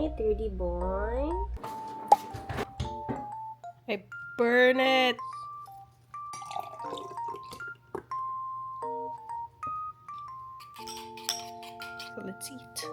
Hey, 30 boy. I burn it. So let's eat.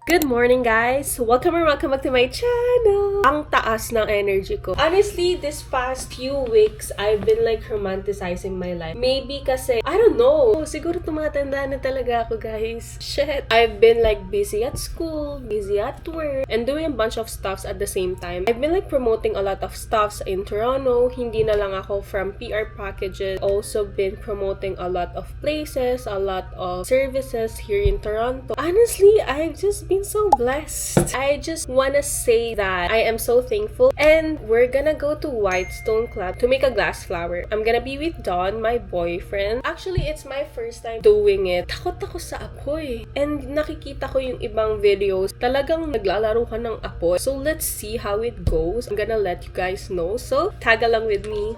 Good morning, guys! Welcome back to my channel! Ang taas ng energy ko. Honestly, this past few weeks, I've been like romanticizing my life. Maybe kasi, I don't know, siguro tumatanda na talaga ako, guys. Shit! I've been like busy at school, busy at work, and doing a bunch of stuffs at the same time. I've been like promoting a lot of stuffs in Toronto. Hindi na lang ako from PR packages. Also been promoting a lot of places, a lot of services here in Toronto. Honestly, I've just been so blessed. I just wanna say that I am so thankful, and we're gonna go to Whitestone Club to make a glass flower. I'm gonna be with Don, my boyfriend. Actually, it's my first time doing it. Takot ako sa apoy. And nakikita ko yung ibang videos, talagang naglalaro ka ng apoy. So let's see how it goes. I'm gonna let you guys know. So tag along with me.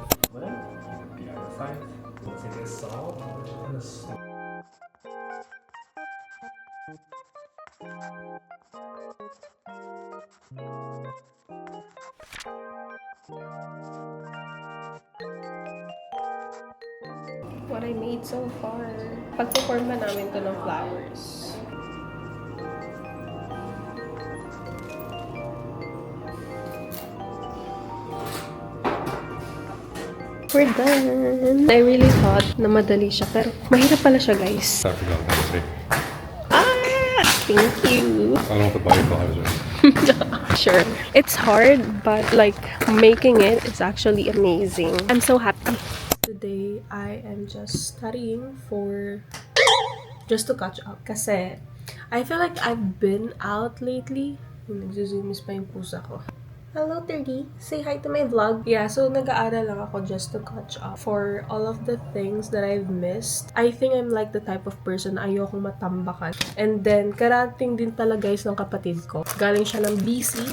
What I made so far. Pag-perform na namin to ng flowers. We're done! I really thought na madali siya, pero mahirap pala siya, guys. Thank you! I don't have to buy your flowers. Sure. It's hard, but like making it is actually amazing. I'm so happy. Today, I am just studying just to catch up. Kasi, I feel like I've been out lately. Nagzuzoomis pa yung pusa ko. Hello, 30. Say hi to my vlog. Yeah, so nag-aaral lang ako just to catch up for all of the things that I've missed. I think I'm like the type of person na ayokong matambakan. And then, karating din talaga guys ng kapatid ko. Galing siya ng BC.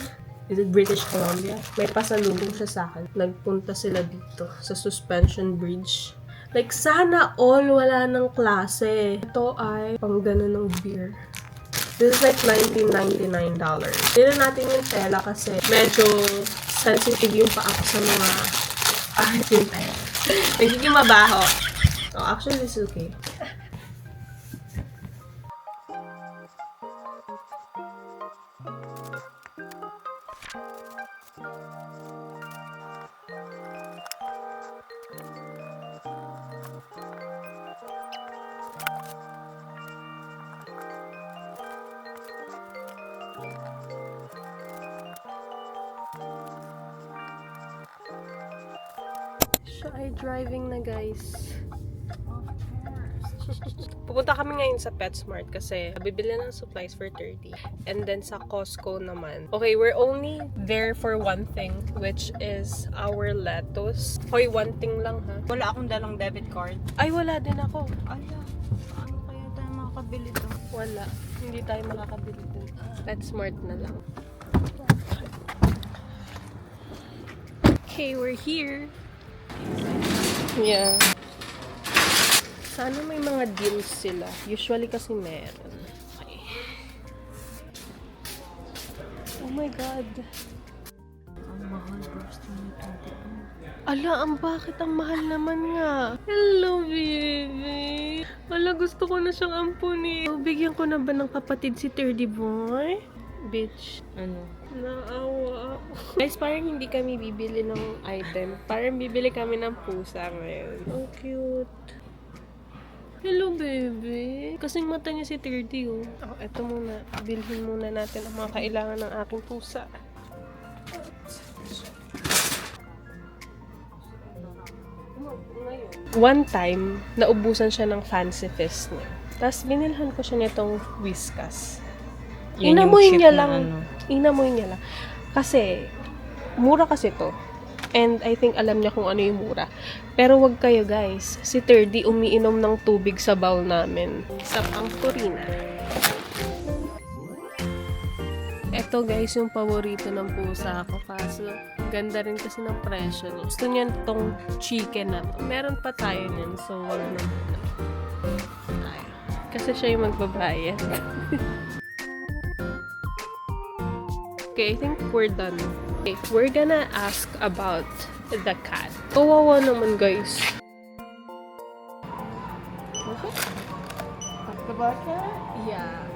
Is it British Columbia? May pasalubong siya sa akin. Nagpunta sila dito sa Suspension Bridge. Like, sana all wala ng klase. Ito ay pang ganun ng beer. This is like $19.99. Hindi na natin yung tela kasi medyo sensitive yung paa ko sa mga yung tela. Nagiging mabaho. Oh, actually, this is okay. Siya ay driving na, guys. Pupunta kami ngayon sa PetSmart kasi bibili ng supplies for 30. And then sa Costco naman. Okay, we're only there for one thing, which is our lettuce. Hoy, one thing lang, ha? Wala akong dalang debit card. Ay, wala din ako. Ala, ano kaya tayo makakabili to? Wala. Hindi tayo makakabili din. PetSmart na lang. Okay, we're here. Yeah. Sana may mga deals sila. Usually kasi meron. Okay. Oh my God. Ang mahal, bros. Ala, bakit ang mahal naman nga? Hello, baby. Ala, gusto ko na siyang ampunin. Bigyan ko na ba ng kapatid si 30 boy? Bitch. Ano? Naawa ako. Guys, parang hindi kami bibili ng item. Parang bibili kami ng pusa ngayon. Oh, cute. Hello, baby. Kasing mata niya si 30, oh. Oh, eto muna. Bilhin muna natin ang mga kailangan ng aking pusa. One time, naubusan siya ng Fancy Fest niya. Tapos, binilhan ko siya nitong Whiskas. Inamoy niya lang. Inamoy niya lang. Kasi, mura kasi to. And I think alam niya kung ano yung mura. Pero wag kayo, guys. Si 30 umiinom ng tubig sa bowl namin. Sa pangpurina. Ito, guys, yung paborito ng pusa ko. Kaso, ganda rin kasi ng presyo niya. Gusto niya itong chicken na to. Meron pa tayo niyan. So, wag na muna. Kasi siya yung magbabayad. Okay, I think we're done. Okay, we're gonna ask about the cat. Kawawa naman, guys. Talk about cat? Yeah.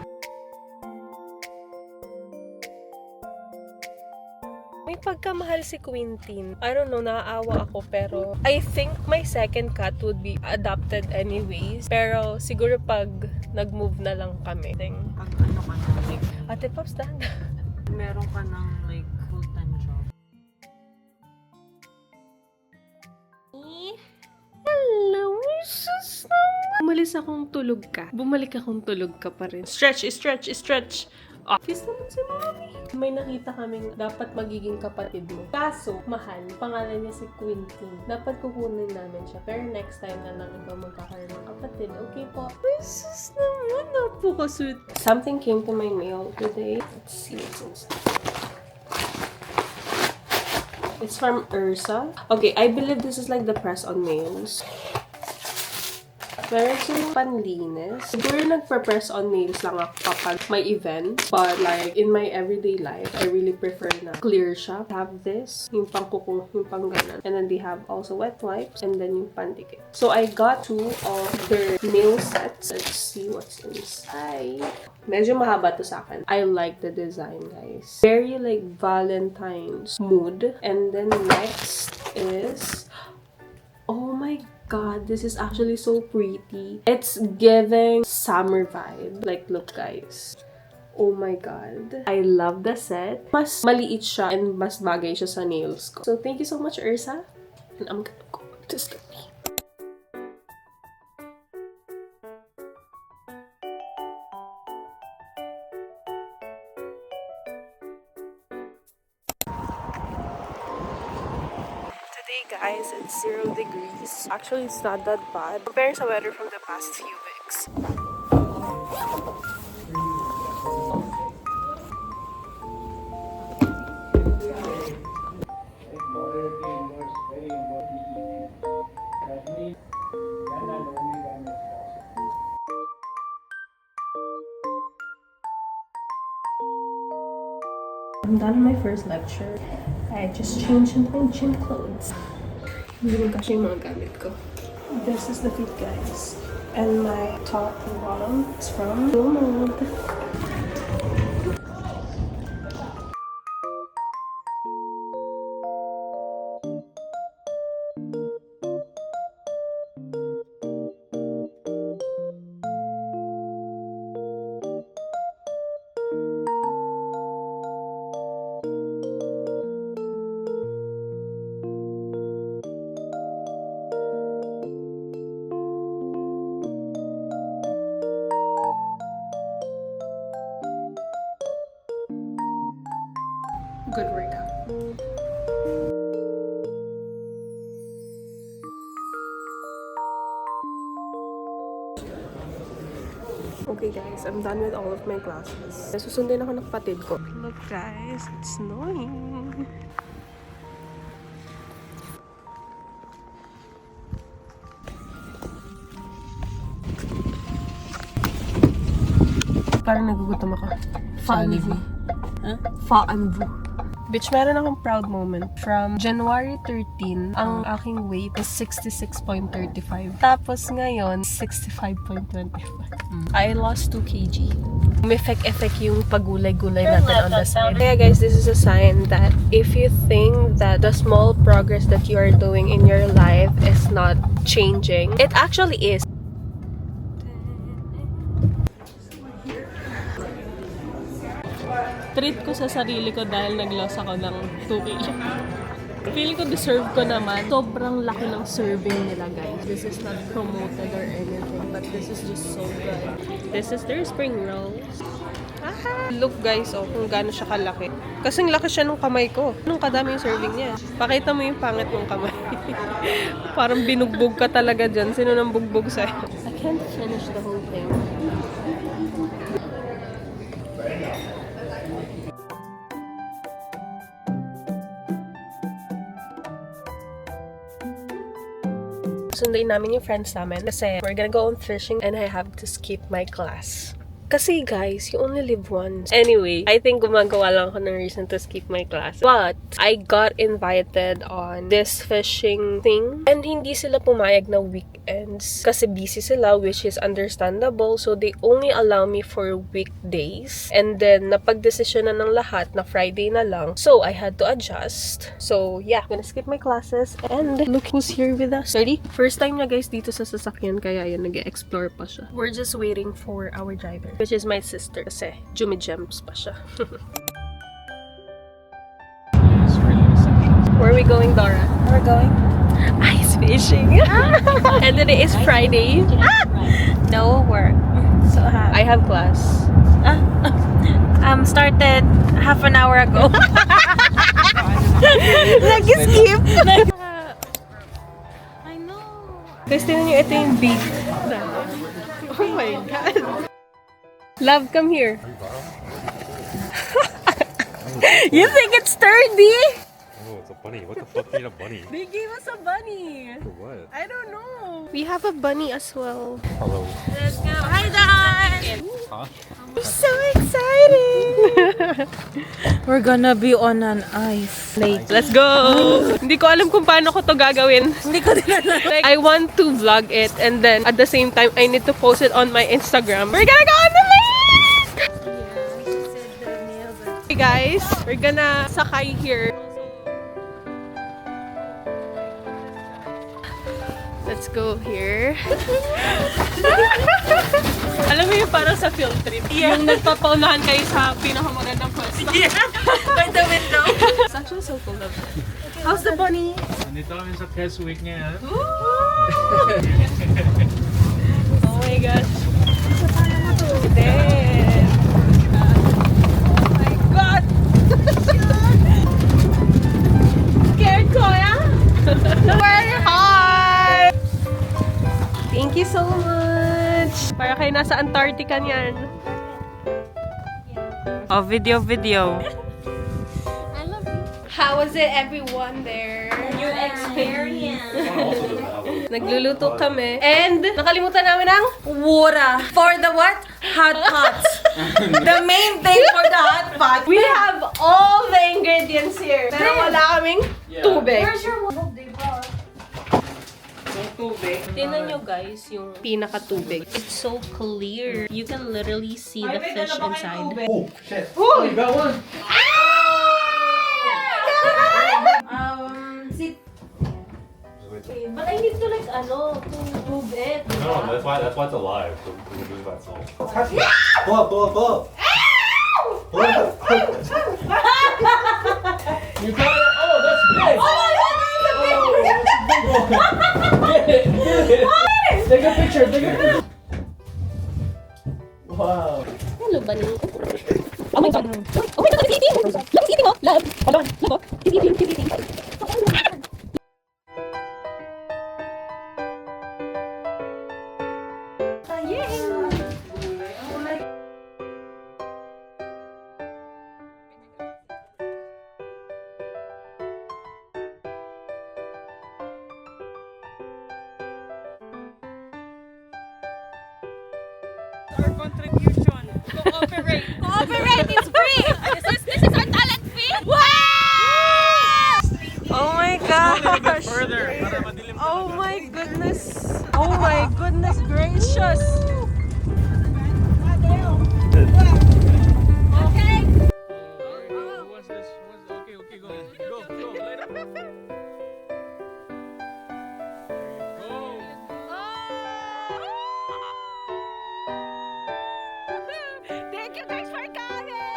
May pagkamahal si Quintin. I don't know, naaawa ako pero I think my second cat would be adopted anyways. Pero siguro pag nag-move na lang kami. Pag ano ka na, like, Ate Pops, dahan. meron ka ng like full-time job. Hello, sus naman. Umalis akong tulog ka. Bumalik akong tulog ka pa rin. Stretch, stretch, stretch. Ah, kiss naman si Mommy. May nakita kaming dapat magiging kapatid mo. Kaso, mahal. Pangalan niya si Quintin. Dapat kukunin namin siya. Pero next time na lang ikaw magkakaroon ng kapatid. Okay po? Ay, sus naman. Napaka-sweet. Something came to my mail today. Let's see what's inside. It's from Ersa. Okay, I believe this is like the press-on nails. Meron silang panlinis. Siguro nagpa-press on nails lang ako kapag may event. But like, in my everyday life, I really prefer na clear siya. Have this, yung pang kuko, yung pang ganan. And then they have also wet wipes, and then yung pandikit. So I got 2 of their nail sets. Let's see what's inside. Medyo mahaba to sa akin. I like the design, guys. Very like Valentine's mood. And then next is... Oh my God, this is actually so pretty. It's giving summer vibe. Like, look guys. Oh my God. I love the set. Mas maliit siya and mas bagay siya sa nails ko. So, thank you so much, Ersa. And I'm gonna go to sleep. Today, guys, it's 0 degrees. Actually, it's not that bad compared to weather from the past few weeks. I'm done my first lecture. I just changed into my gym clothes. Hindi mo kasi yung mga gamit ko. This is the fit, guys. And my top and bottom is from Glowmode. Good workout. Okay guys, I'm done with all of my classes. Susundin ako ng kapatid ko. Look guys, it's snowing. Parang nagugutom ako. Jollibee. Bitch, meron akong proud moment. From January 13, ang aking weight is 66.35. Tapos ngayon, 65.25. I lost 2 kg. Umeffect yung pagulay-gulay natin on the side. Kaya guys, this is a sign that if you think that the small progress that you are doing in your life is not changing, it actually is. Treat ko sa sarili ko dahil nag-loss ako ng 2 kg. Feel ko deserve ko naman. Sobrang laki ng serving nila, guys. This is not promoted or anything, but this is just so good. This is their spring rolls. Aha! Look guys, oh, kung gaano siya kalaki. Kasing laki siya nung kamay ko. Nung kadami yung serving niya. Pakita mo yung pangit ng kamay. Parang binugbog ka talaga dyan. Sino nang bugbog sa'yo? I can't finish the whole thing. Sundayin namin yung friends namin kasi we're gonna go on fishing and I have to skip my class. Kasi guys, you only live once. Anyway, I think gumagawa lang ako ng reason to skip my class. But, I got invited on this fishing thing. And hindi sila pumayag na weekends. Kasi busy sila, which is understandable. So, they only allow me for weekdays. And then, napag-desisyon na ng lahat na Friday na lang. So, I had to adjust. So, yeah. I'm gonna skip my classes. And look who's here with us. Ready? First time niya guys dito sa sasakyan. Kaya yan, nag-explore pa siya. We're just waiting for our driver. Which is my sister. Kasi, Jumigems pa siya. Where are we going, Dora? We're going Ice fishing. And today is Friday. no work. So I have class. started half an hour ago. Nag-skip. I know. Guys, tingnan nyo, ito yung big. Oh my God. Love, come here. You think it's sturdy? Oh, it's a bunny. What the fuck do you need a bunny? They gave us a bunny. For what? I don't know. We have a bunny as well. Hello. Let's go. Hi, Don. Huh? I'm so excited. We're gonna be on an ice lake. Let's go. Hindi ko alam kung paano ko to gagawin. Hindi ko din alam. Like, I want to vlog it and then at the same time, I need to post it on my Instagram. We're gonna go on the lake! Hey guys, we're gonna sakay here. Let's go here. Alam mo yung parang sa field trip. Yeah. Yung nagpapaunahan kayo sa pinakamagandang pwesto. Yeah. By the window. It's actually so cool of it. How's the bunny? Nandito kami sa Keswick ngayon. Oh my gosh. Damn. Oh my God. Scared ko, yeah? Very hard. Thank you so much. Para kayo nasa Antarctica niyan. Oh, video. I love you. How was it, everyone there? New experience. Nagluluto kami. And nakalimutan namin ang Water. For the what? Hot pots. The main thing for the hot pot. we have all the ingredients here. Pero wala kaming tubig. Where's your water? Tingnan nyo guys yung pinaka-tubig. It's so clear. You can literally see the fish inside. Oh, shit. Oh, you got one. Sit. But I need to like, to move it. No, that's why it's alive. So we lose that soul. Pull up. Pull up. You got it. Oh, that's big. Oh my God, that's a big Get it. Take a picture. Wow. Hello, bunny. Oh my God. Oh my God, it's eating. Look, it's eating, oh. Love. Hold on. Look, oh. It's eating. Our contribution. Cooperate. It's free. This is our talent fee. Wow! Oh my gosh. Further. Oh my goodness. Oh my goodness gracious. Okay. What's this? Okay, go. Light up. Thank you guys for coming.